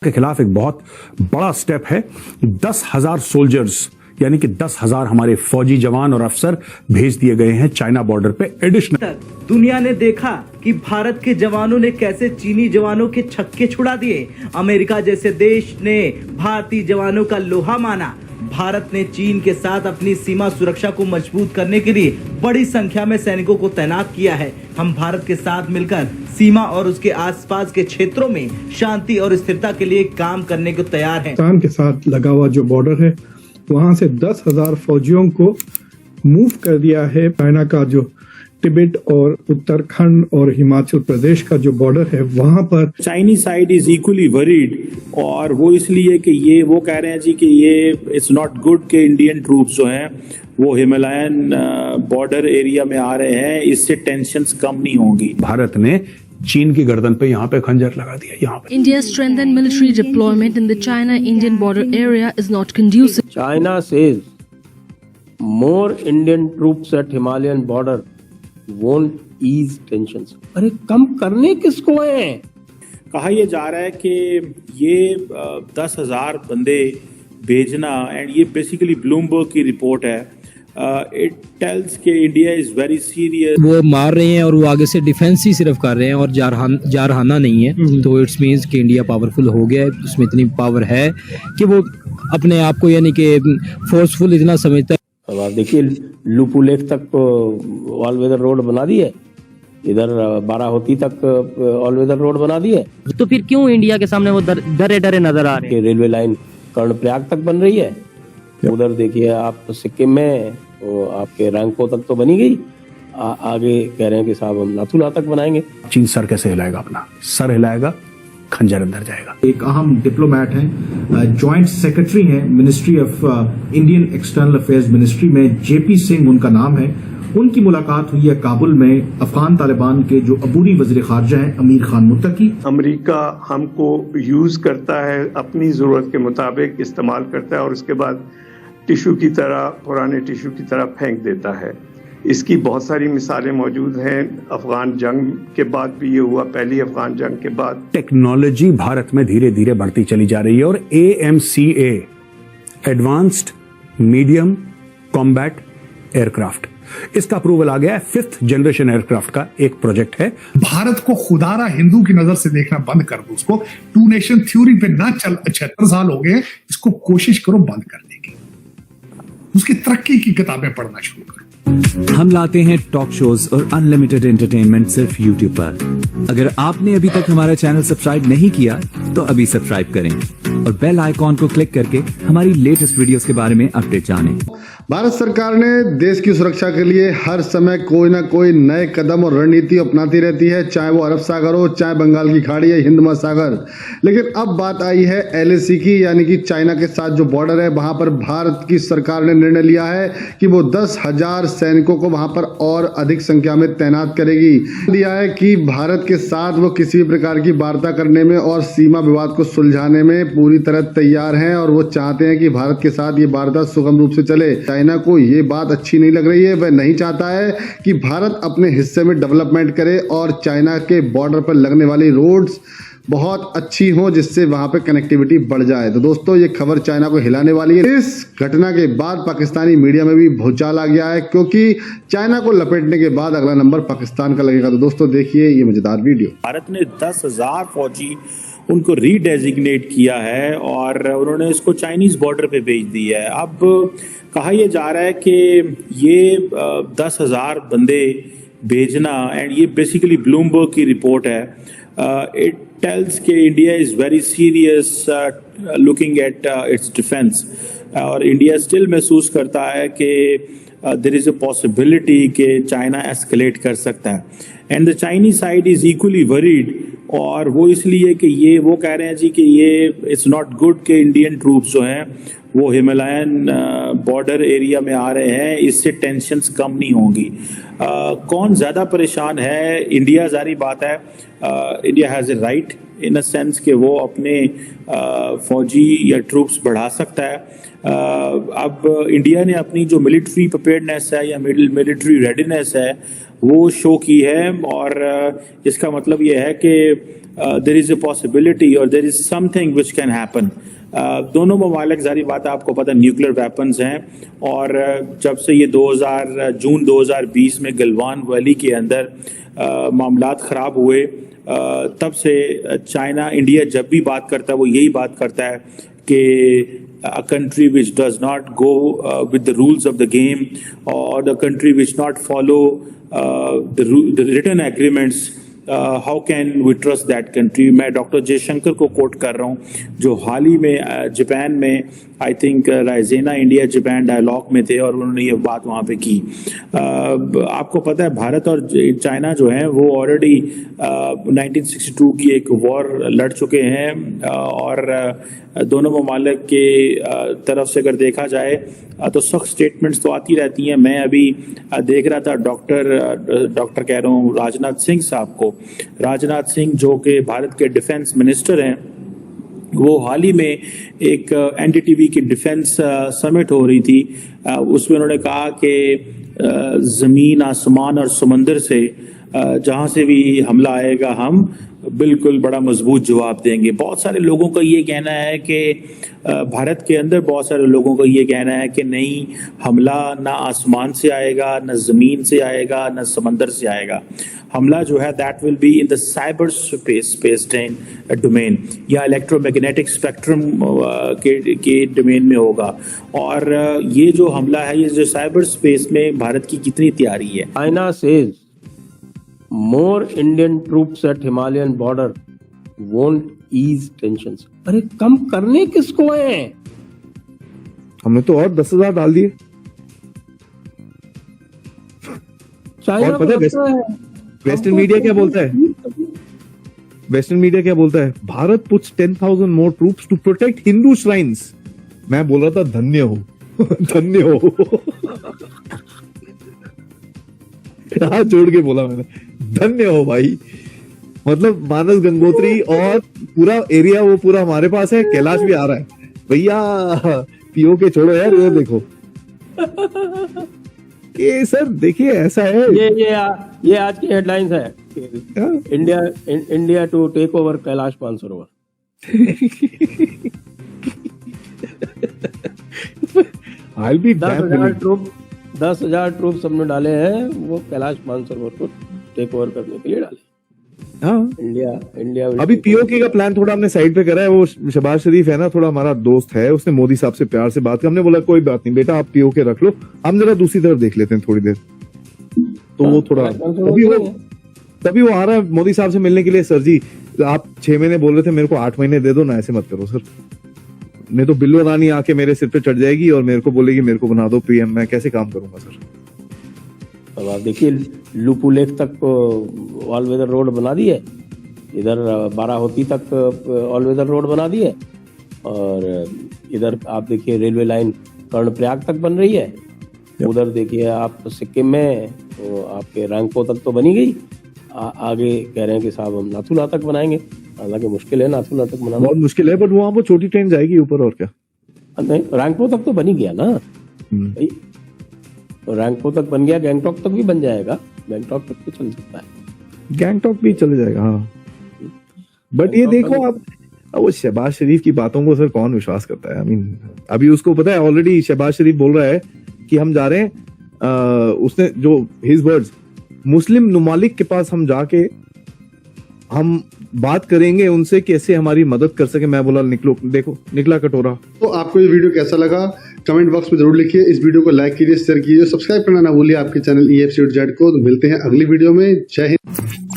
के खिलाफ एक बहुत बड़ा स्टेप है। 10,000 सोल्जर्स यानी कि 10,000 हमारे फौजी जवान और अफसर भेज दिए गए हैं चाइना बॉर्डर पे एडिशनल। दुनिया ने देखा कि भारत के जवानों ने कैसे चीनी जवानों के छक्के छुड़ा दिए। अमेरिका जैसे देश ने भारतीय जवानों का लोहा माना। भारत ने चीन के साथ अपनी सीमा सुरक्षा को मजबूत करने के लिए बड़ी संख्या में सैनिकों को तैनात किया है। हम भारत के साथ मिलकर सीमा और उसके आसपास के क्षेत्रों में शांति और स्थिरता के लिए काम करने को तैयार हैं। पाकिस्तान के साथ लगा हुआ जो बॉर्डर है वहां से 10,000 फौजियों को मूव कर दिया है। चाइना का जो तिब्बत और उत्तराखंड और हिमाचल प्रदेश का जो बॉर्डर है वहां पर Chinese side is equally worried, और वो इसलिए कि वो कह रहे हैं जी कि ये इट्स नॉट गुड कि इंडियन ट्रूप्स जो हैं वो हिमालयन बॉर्डर एरिया में आ रहे हैं, इससे टेंशन्स कम नहीं होंगी। भारत ने चीन की गर्दन पे यहाँ पे खंजर लगा दिया। यहाँ पे India's strengthened military deployment in the China-Indian border area is not conducive. China says more Indian troops at Himalayan border won't ease tensions. अरे कम करने किसको हैं? कहा यह जा रहा है कि ये 10,000 बंदे भेजना, एंड ये बेसिकली ब्लूमबर्ग की रिपोर्ट है। इट टेल्स के इंडिया इज वेरी सीरियस। वो मार रहे हैं और वो आगे से डिफेंस ही सिर्फ कर रहे हैं और जारहाना नहीं है, तो इट्स मीन्स कि इंडिया पावरफुल हो गया है। उसमें इतनी पावर है कि वो अपने आप को यानी कि फोर्सफुल इतना समझता है। अब आप देखिए लुपू लेक तक ऑल वेदर रोड बना दी है, इधर बाराहोती तक ऑल वेदर रोड बना दी है। तो फिर क्यों इंडिया के सामने वो डरे डरे नजर आ रहे हैं? रेलवे लाइन कर्णप्रयाग तक बन रही है, उधर देखिए आप सिक्किम में तो आपके रैंको तक तो बनी गई, आगे कह रहे हैं कि साहब हम नाथुला तक बनाएंगे। चीन सर कैसे हिलाएगा? अपना सर हिलाएगा, खंजर अंदर जाएगा। एक अहम डिप्लोमेट हैं, जॉइंट सेक्रेटरी हैं ministry of Indian external affairs ministry में, जेपी सिंह उनका नाम है। उनकी मुलाकात हुई है काबुल में अफगान तालिबान के जो अबूरी वज़ीर ख़ारजा हैं अमीर खान मुत्तकी। अमेरिका हमको यूज करता है, अपनी जरूरत के मुताबिक इस्तेमाल करता है और उसके बाद टिश्यू की तरह, पुराने टिश्यू की तरह फेंक देता है। इसकी बहुत सारी मिसालें मौजूद हैं। अफगान जंग के बाद भी ये हुआ, पहली अफगान जंग के बाद। टेक्नोलॉजी भारत में धीरे धीरे बढ़ती चली जा रही है और AMCA advanced medium combat aircraft, इसका अप्रूवल आ गया है। 5th जनरेशन एयरक्राफ्ट का एक प्रोजेक्ट है। भारत को खुदारा हिंदू की नजर से देखना बंद कर दो, उसको 2 नेशन थ्योरी पे ना चल। 76 साल हो गए, इसको कोशिश करो बंद करने की, उसकी तरक्की की किताबें पढ़ना शुरू करो। हम लाते हैं टॉक शोज और अनलिमिटेड एंटरटेनमेंट सिर्फ YouTube पर। अगर आपने अभी तक हमारा चैनल सब्सक्राइब नहीं किया तो अभी सब्सक्राइब करें और बेल आइकॉन को क्लिक करके हमारी लेटेस्ट वीडियोस के बारे में अपडेट जानें। भारत सरकार ने देश की सुरक्षा के लिए हर समय कोई ना कोई नए कदम और रणनीति अपनाती रहती है, चाहे वो अरब सागर हो, चाहे बंगाल की खाड़ी या हिंद महासागर। लेकिन अब बात आई है LAC की, यानी कि चाइना के साथ जो बॉर्डर है वहां पर भारत की सरकार ने निर्णय लिया है कि वो 10,000 सैनिकों को वहां पर और अधिक संख्या में तैनात करेगी। दिया है कि भारत के साथ वो किसी भी प्रकार की वार्ता करने में और सीमा विवाद को सुलझाने में पूरी तरह तैयार हैं और वो चाहते हैं कि भारत के साथ ये वार्ता सुगम रूप से चले। चाइना को ये बात अच्छी नहीं लग रही है, वह नहीं चाहता है कि भारत अपने हिस्से में डेवलपमेंट करे और चाइना के बॉर्डर पर लगने वाली रोड्स बहुत अच्छी हो, जिससे वहां पे कनेक्टिविटी बढ़ जाए। तो दोस्तों ये खबर चाइना को हिलाने वाली है। इस घटना के बाद पाकिस्तानी मीडिया में भी भूचाल आ गया है, क्योंकि चाइना को लपेटने के बाद अगला नंबर पाकिस्तान का लगेगा। तो दोस्तों देखिए ये मजेदार वीडियो। भारत ने 10,000 फौजी उनको रीडेजिग्नेट किया है और उन्होंने इसको चाइनीज बॉर्डर पे भेज दिया है। अब कहा यह जा रहा है कि ये 10,000 बंदे भेजना, एंड ये बेसिकली ब्लूमबर्ग की रिपोर्ट है। इट टेल्स के India is very serious looking at its defence, और इंडिया स्टिल महसूस करता है कि देयर इज अ पॉसिबिलिटी कि चाइना एस्केलेट कर सकता है, and the Chinese side is equally worried, और वो इसलिए कि वो कह रहे हैं जी कि ये इट्स नॉट गुड कि इंडियन ट्रूप्स जो हैं वो हिमालयन बॉर्डर एरिया में आ रहे हैं, इससे टेंशन्स कम नहीं होंगी। कौन ज़्यादा परेशान है? इंडिया, जारी बात है। India has a right in a sense कि वो अपने फौजी या ट्रूप्स बढ़ा सकता है। अब इंडिया ने अपनी जो मिलिट्री प्रिपेयर्डनेस है या मिलिट्री रेडीनेस है वो शो की है, और इसका मतलब ये है कि there is a possibility or there is something which can happen. दोनों ममालिक जारी बात है, आपको पता न्यूक्लियर वेपन्स हैं, और जब से ये जून 2020 में गलवान वैली के अंदर मामलात ख़राब हुए, तब से चाइना इंडिया जब भी बात करता है वो यही बात करता है कि a country which does not go with the rules of the game, or the country which not follow the written agreements, how can we trust that country? मैं डॉक्टर जयशंकर को कोट कर रहा हूँ, जो हाल ही में जापान में आई थिंक राइजेना India Japan dialogue में थे और उन्होंने ये बात वहाँ पे की। आपको पता है भारत और चाइना जो है वो ऑलरेडी 1962 की एक वॉर लड़ चुके हैं, और दोनों ममालिक के तरफ से अगर देखा जाए तो सख्त स्टेटमेंट्स तो आती रहती हैं। मैं अभी देख रहा था डॉक्टर कह रहा हूँ राजनाथ सिंह साहब को, राजनाथ सिंह जो कि भारत के डिफेंस मिनिस्टर हैं, वो हाल ही में एक एनडीटीवी की डिफेंस समिट हो रही थी, उसमें उन्होंने कहा कि ज़मीन आसमान और समंदर से जहाँ से भी हमला आएगा हम बिल्कुल बड़ा मजबूत जवाब देंगे। बहुत सारे लोगों का ये कहना है कि भारत के अंदर बहुत सारे लोगों का ये कहना है कि नहीं, हमला ना आसमान से आएगा, ना ज़मीन से आएगा, ना समंदर से आएगा। हमला जो है that will be in the cyber space domain या इलेक्ट्रोमैग्नेटिक स्पेक्ट्रम के डोमेन में होगा। और ये जो हमला है, ये जो साइबर स्पेस में भारत की कितनी तैयारी है? China says more Indian troops at Himalayan border won't ease tensions. अरे कम करने किसको हैं? हमने तो और 10,000 डाल दिए। चाइना पता है वेस्टर्न मीडिया क्या बोलता है? वेस्टर्न मीडिया क्या बोलता है? Bharat puts 10,000 more troops to protect Hindu shrines. मैं बोल रहा था धन्य हो धन्य हो हाथ जोड़ के बोला मैंने, धन्य हो भाई। मतलब मानस गंगोत्री और पूरा एरिया वो पूरा हमारे पास है, कैलाश भी आ रहा है भैया, पीओ के छोड़ो यार, ये देखो ये सर देखिए ऐसा है। ये आज की हेडलाइंस है, India to take over Kailash Mansarovar. 10,000 troop हमने डाले हैं, वो कैलाश मानसरोवर को टेक ओवर करने के लिए डाले। हाँ इंडिया अभी पीओके का प्लान थोड़ा हमने साइड पे करा है। वो शहबाज शरीफ है ना, थोड़ा हमारा दोस्त है, उसने मोदी साहब से प्यार से बात की। हमने बोला कोई बात नहीं बेटा, आप पीओके रख लो, हम जरा दूसरी तरफ देख लेते हैं थोड़ी देर। तो वो थोड़ा तभी वो आ रहा है मोदी साहब से मिलने के लिए। सर जी आप 6 महीने बोल रहे थे, मेरे को 8 महीने दे दो ना, ऐसे मत करो सर, नहीं तो बिल्लो रानी आके मेरे सिर पे चढ़ जाएगी और मेरे को बोलेगी मेरे को बना दो पीएम, मैं कैसे काम करूंगा सर। अब आप देखिए लुपू लेक तक ऑल वेदर रोड बना दी है, इधर बाराहोती तक ऑल वेदर रोड बना दी है, और इधर आप देखिए रेलवे लाइन कर्णप्रयाग तक बन रही है, उधर देखिए आप सिक्किम में तो आपके रंगपो तक तो बनी गई, आगे कह रहे हैं कि साहब हम नाथुला तक बनाएंगे। हालांकि मुश्किल है नाथुला तक बनाना, बहुत मुश्किल है, बट वहां पर छोटी ट्रेन जाएगी ऊपर और क्या। नहीं रंगपो तक तो बनी गया ना भाई, रंगपो तक बन गया, गैंगटॉक तक भी बन जाएगा, गैंगटॉक तक तो चल सकता है, गैंगटॉक भी चले जाएगा। हाँ बट ये देखो आप, वो शहबाज शरीफ की बातों को सर कौन विश्वास करता है? आई मीन अभी उसको पता है ऑलरेडी, शहबाज शरीफ बोल रहा है कि हम जा रहे हैं, उसने जो हिज वर्ड्स, मुस्लिम ममालिक के पास हम जाके हम बात करेंगे उनसे कैसे हमारी मदद कर सके। मैं बोला निकलो, देखो निकला कटोरा। तो आपको ये वीडियो कैसा लगा कमेंट बॉक्स में जरूर लिखिए। इस वीडियो को लाइक कीजिए, शेयर कीजिए, सब्सक्राइब करना ना भूलिए आपके चैनल EFCZ को। तो मिलते हैं अगली वीडियो में। जय हिंद।